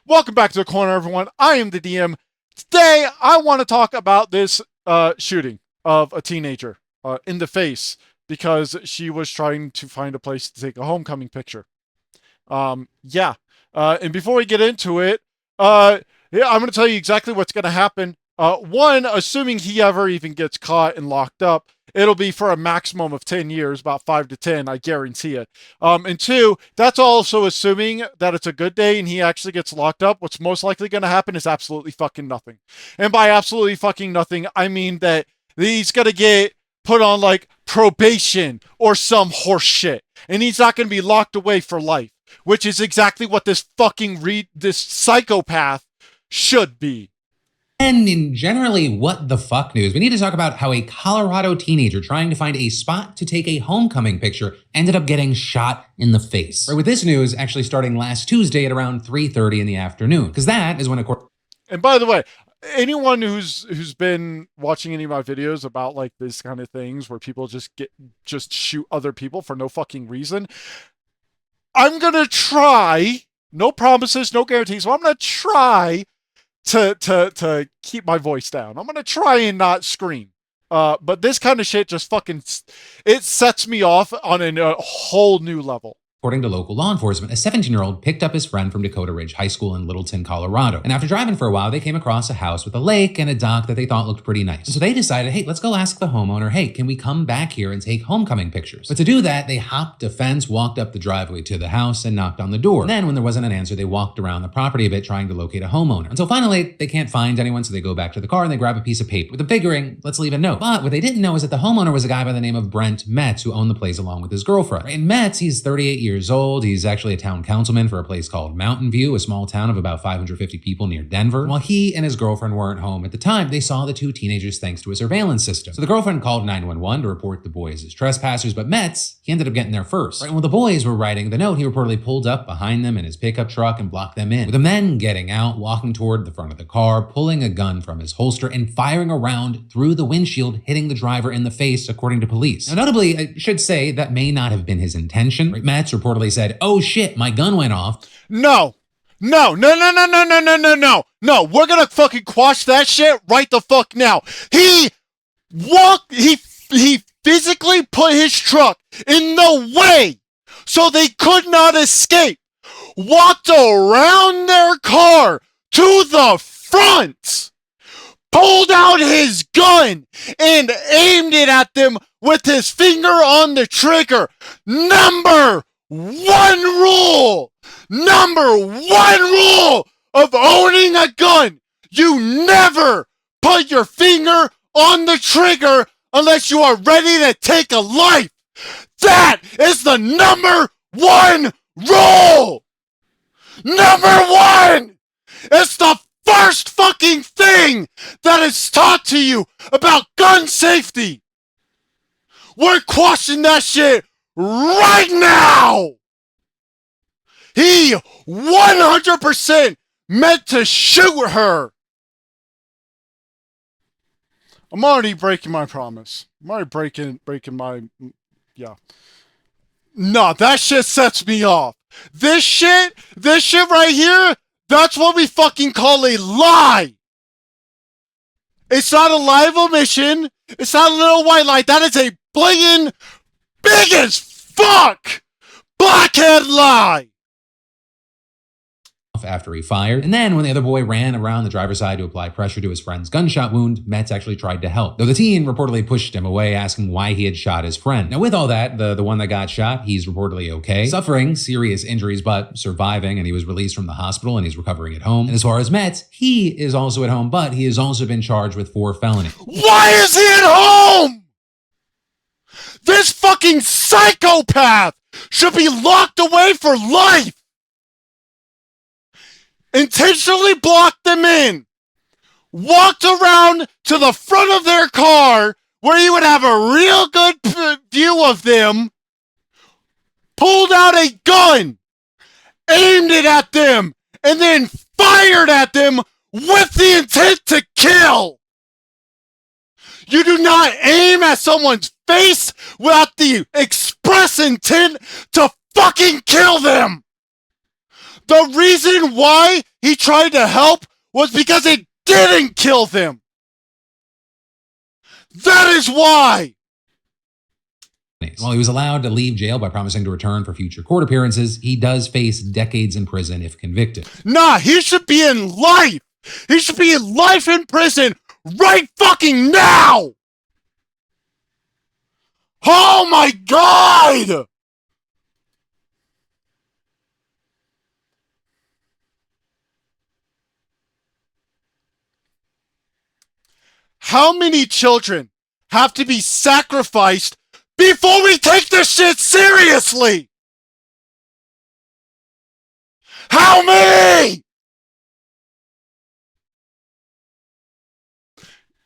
Welcome back to the corner, everyone. I am the DM. Today, I want to talk about this shooting of a teenager in the face because she was trying to find a place to take a homecoming picture. And before we get into it, I'm going to tell you exactly what's going to happen. One, assuming he ever even gets caught and locked up, it'll be for a maximum of 10 years, about 5 to 10, I guarantee it. And two, that's also assuming that it's a good day and he actually gets locked up. What's most likely going to happen is absolutely fucking nothing. And by absolutely fucking nothing, I mean that he's going to get put on like probation or some horse shit. And he's not going to be locked away for life, which is exactly what this this psychopath should be. And in generally what the fuck news, we need to talk about how a Colorado teenager trying to find a spot to take a homecoming picture ended up getting shot in the face. Right, with this news actually starting last Tuesday at around 3:30 in the afternoon, because that is when And by the way, anyone who's been watching any of my videos about like this kind of things where people just shoot other people for no fucking reason, I'm gonna try. No promises, no guarantees. So I'm gonna try to keep my voice down. I'm gonna try and not scream. But this kind of shit just fucking it sets me off on a whole new level. According to local law enforcement, a 17-year-old picked up his friend from Dakota Ridge High School in Littleton, Colorado. And after driving for a while, they came across a house with a lake and a dock that they thought looked pretty nice. And so they decided, hey, let's go ask the homeowner, hey, can we come back here and take homecoming pictures? But to do that, they hopped a fence, walked up the driveway to the house, and knocked on the door. And then when there wasn't an answer, they walked around the property a bit trying to locate a homeowner. Until finally, they can't find anyone, so they go back to the car and they grab a piece of paper with them figuring, let's leave a note. But what they didn't know is that the homeowner was a guy by the name of Brent Metz, who owned the place along with his girlfriend. And Metz, he's 38 years old. He's actually a town councilman for a place called Mountain View, a small town of about 550 people near Denver. And while he and his girlfriend weren't home at the time, they saw the two teenagers thanks to a surveillance system. So the girlfriend called 911 to report the boys as trespassers, but Metz, he ended up getting there first. Right when the boys were writing the note, he reportedly pulled up behind them in his pickup truck and blocked them in, with him then getting out, walking toward the front of the car, pulling a gun from his holster and firing a round through the windshield, hitting the driver in the face, according to police. Now, notably, I should say that may not have been his intention. Right? Metz reportedly said, "Oh shit, my gun went off." No, we're gonna fucking quash that shit right the fuck now. He physically put his truck in the way so they could not escape, walked around their car to the front, pulled out his gun and aimed it at them with his finger on the trigger. Number one rule of owning a gun: you never put your finger on the trigger unless you are ready to take a life. That is the number one rule. Number one! It's the first fucking thing that is taught to you about gun safety. We're quashing that shit right now. He 100% meant to shoot her. I'm already breaking my promise. I'm already breaking my, yeah. No, that shit sets me off. This shit right here, that's what we fucking call a lie. It's not a lie of omission. It's not a little white lie. That is a blatant, big as fuck blackhead lie. After he fired. And then when the other boy ran around the driver's side to apply pressure to his friend's gunshot wound, Metz actually tried to help, though the teen reportedly pushed him away, asking why he had shot his friend. Now with all that, the one that got shot, he's reportedly okay, suffering serious injuries but surviving, and he was released from the hospital and he's recovering at home. And as far as Metz, he is also at home, but he has also been charged with 4 felonies. Why is he at home? This fucking psychopath should be locked away for life. Intentionally blocked them in, walked around to the front of their car where you would have a real good view of them, pulled out a gun, aimed it at them, and then fired at them with the intent to kill. You do not aim at someone's face without the express intent to fucking kill them. The reason why he tried to help was because it didn't kill them. That is why. While he was allowed to leave jail by promising to return for future court appearances, he does face decades in prison if convicted. Nah, he should be in life. He should be in life in prison right fucking now. Oh my God. How many children have to be sacrificed before we take this shit seriously? How many?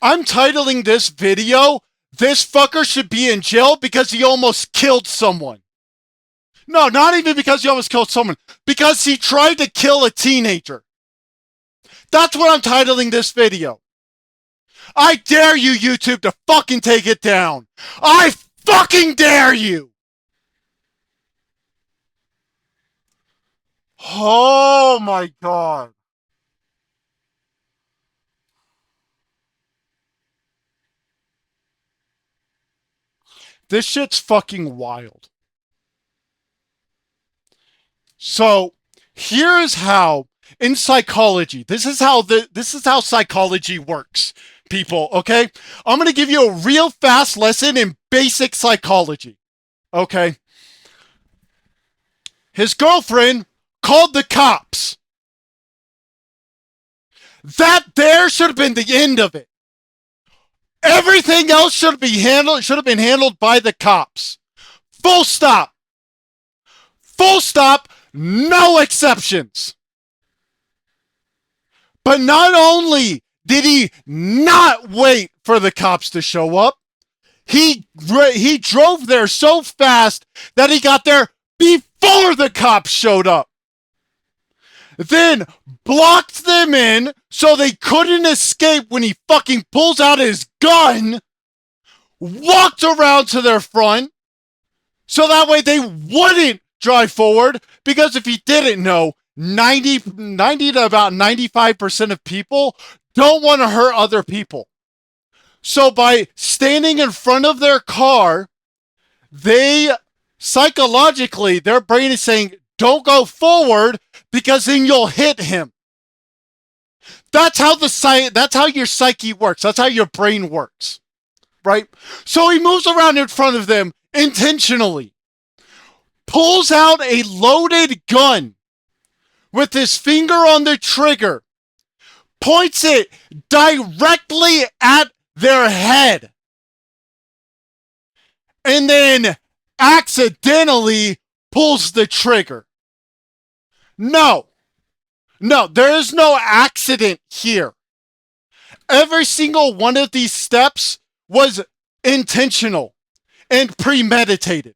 I'm titling this video, "This fucker should be in jail because he almost killed someone." No, not even because he almost killed someone. Because he tried to kill a teenager. That's what I'm titling this video. I dare you, YouTube, to fucking take it down. I fucking dare you. Oh my God. This shit's fucking wild. So, here is how, in psychology, this is how psychology works, people, okay? I'm going to give you a real fast lesson in basic psychology, okay? His girlfriend called the cops. That there should have been the end of it. Everything else should have been handled by the cops. Full stop. Full stop. No exceptions. But not only did he not wait for the cops to show up, he drove there so fast that he got there before the cops showed up. Then blocked them in so they couldn't escape when he fucking pulls out his gun, walked around to their front so that way they wouldn't drive forward, because if you didn't know, 90 to about 95% of people don't want to hurt other people. So by standing in front of their car, they psychologically, their brain is saying, don't go forward because then you'll hit him. That's how your psyche works. That's how your brain works, right? So he moves around in front of them intentionally, pulls out a loaded gun with his finger on the trigger, points it directly at their head, and then accidentally pulls the trigger. No, there is no accident here. Every single one of these steps was intentional and premeditated.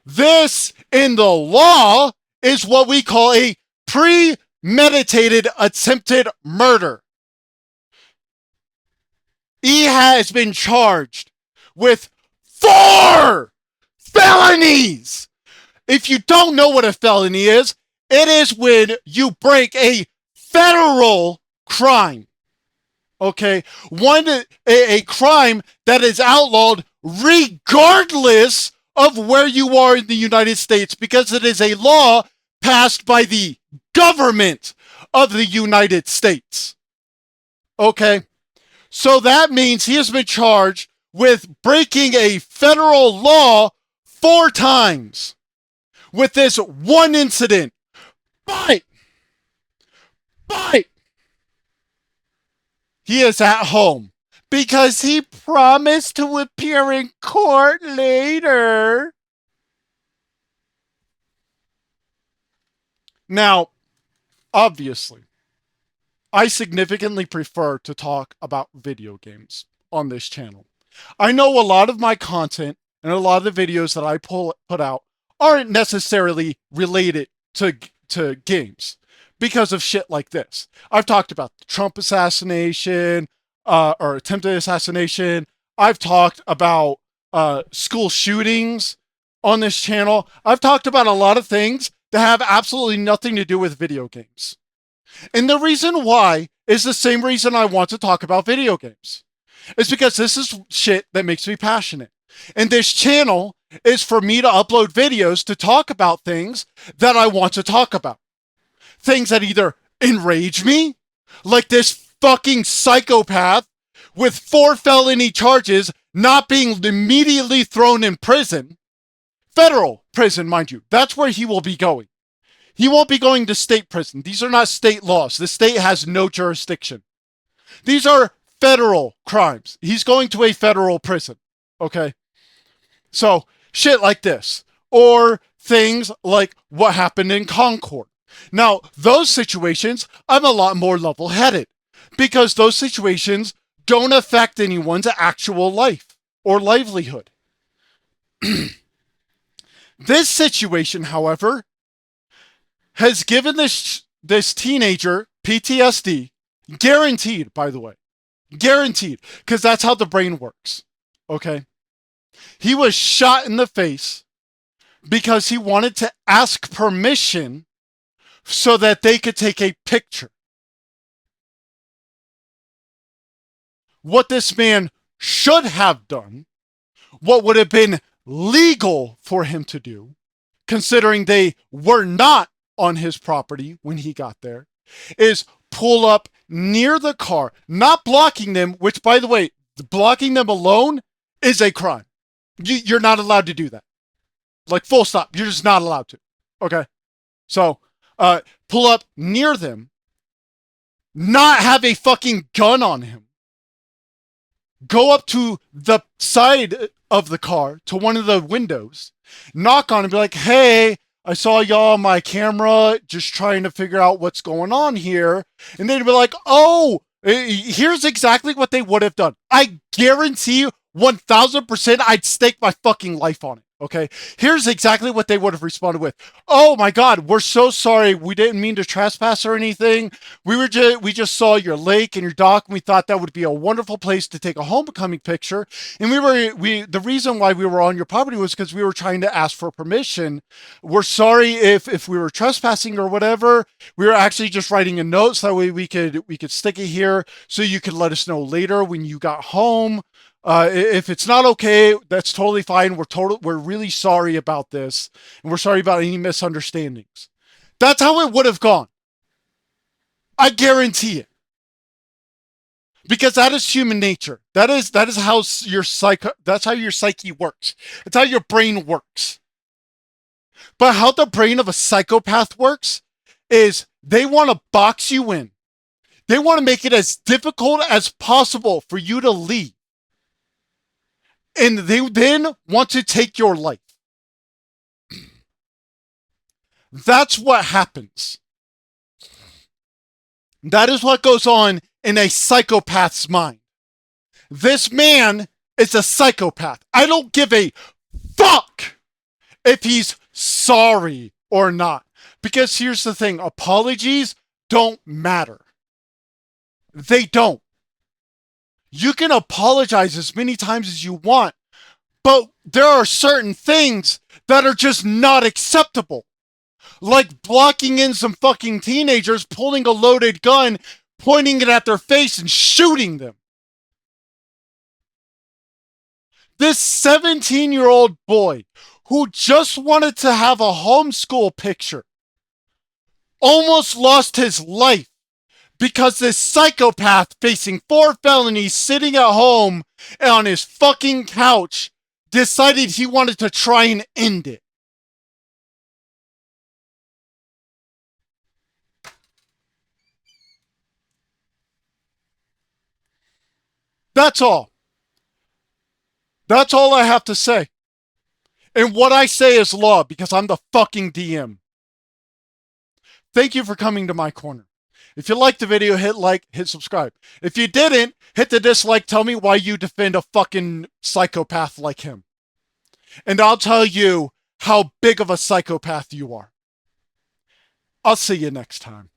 This, in the law, is what we call a premeditated attempted murder. He has been charged with 4 felonies. If you don't know what a felony is, it is when you break a federal crime. Okay? A crime that is outlawed regardless of where you are in the United States, because it is a law passed by the government of the United States. Okay? So that means he has been charged with breaking a federal law 4 times with this one incident. But he is at home because he promised to appear in court later. Now, obviously, I significantly prefer to talk about video games on this channel. I know a lot of my content and a lot of the videos that I put out aren't necessarily related to games because of shit like this. I've talked about the Trump assassination, or attempted assassination. I've talked about school shootings on this channel. I've talked about a lot of things that have absolutely nothing to do with video games. And the reason why is the same reason I want to talk about video games. It's because this is shit that makes me passionate. And this channel is for me to upload videos to talk about things that I want to talk about. Things that either enrage me, like this fucking psychopath with 4 felony charges not being immediately thrown in prison. Federal prison, mind you. That's where he will be going. He won't be going to state prison. These are not state laws. The state has no jurisdiction. These are federal crimes. He's going to a federal prison. Okay? So, shit like this. Or things like what happened in Concord. Now, those situations, I'm a lot more level-headed. Because those situations don't affect anyone's actual life or livelihood. This situation, however, has given this teenager PTSD, guaranteed, by the way. Guaranteed, because that's how the brain works, okay? He was shot in the face because he wanted to ask permission so that they could take a picture. What this man should have done, what would have been legal for him to do, considering they were not on his property when he got there, is pull up near the car, not blocking them, which, by the way, blocking them alone is a crime. You're not allowed to do that. Like, full stop. You're just not allowed to. Okay? So, pull up near them, not have a fucking gun on him, go up to the side of the car, to one of the windows, knock on and be like, hey, I saw y'all on my camera just trying to figure out what's going on here. And they'd be like, oh, here's exactly what they would have done. I guarantee you 1000% I'd stake my fucking life on it. Okay, here's exactly what they would have responded with. Oh my God, we're so sorry. We didn't mean to trespass or anything. We just saw your lake and your dock, and we thought that would be a wonderful place to take a homecoming picture. And the reason why we were on your property was because we were trying to ask for permission. We're sorry if we were trespassing or whatever. We were actually just writing a note so that way we could stick it here so you could let us know later when you got home. If it's not okay, that's totally fine. We're really sorry about this, and we're sorry about any misunderstandings. That's how it would have gone. I guarantee it. Because that is human nature. That is how that's how your psyche works. It's how your brain works. But how the brain of a psychopath works is they want to box you in. They want to make it as difficult as possible for you to leave. And they then want to take your life. That's what happens. That is what goes on in a psychopath's mind. This man is a psychopath. I don't give a fuck if he's sorry or not. Because here's the thing, apologies don't matter. They don't. You can apologize as many times as you want, but there are certain things that are just not acceptable. Like blocking in some fucking teenagers, pulling a loaded gun, pointing it at their face and shooting them. This 17-year-old boy who just wanted to have a homeschool picture almost lost his life because this psychopath facing 4 felonies sitting at home on his fucking couch decided he wanted to try and end it. That's all. That's all I have to say. And what I say is law because I'm the fucking DM. Thank you for coming to my corner. If you liked the video, hit like, hit subscribe. If you didn't, hit the dislike. Tell me why you defend a fucking psychopath like him. And I'll tell you how big of a psychopath you are. I'll see you next time.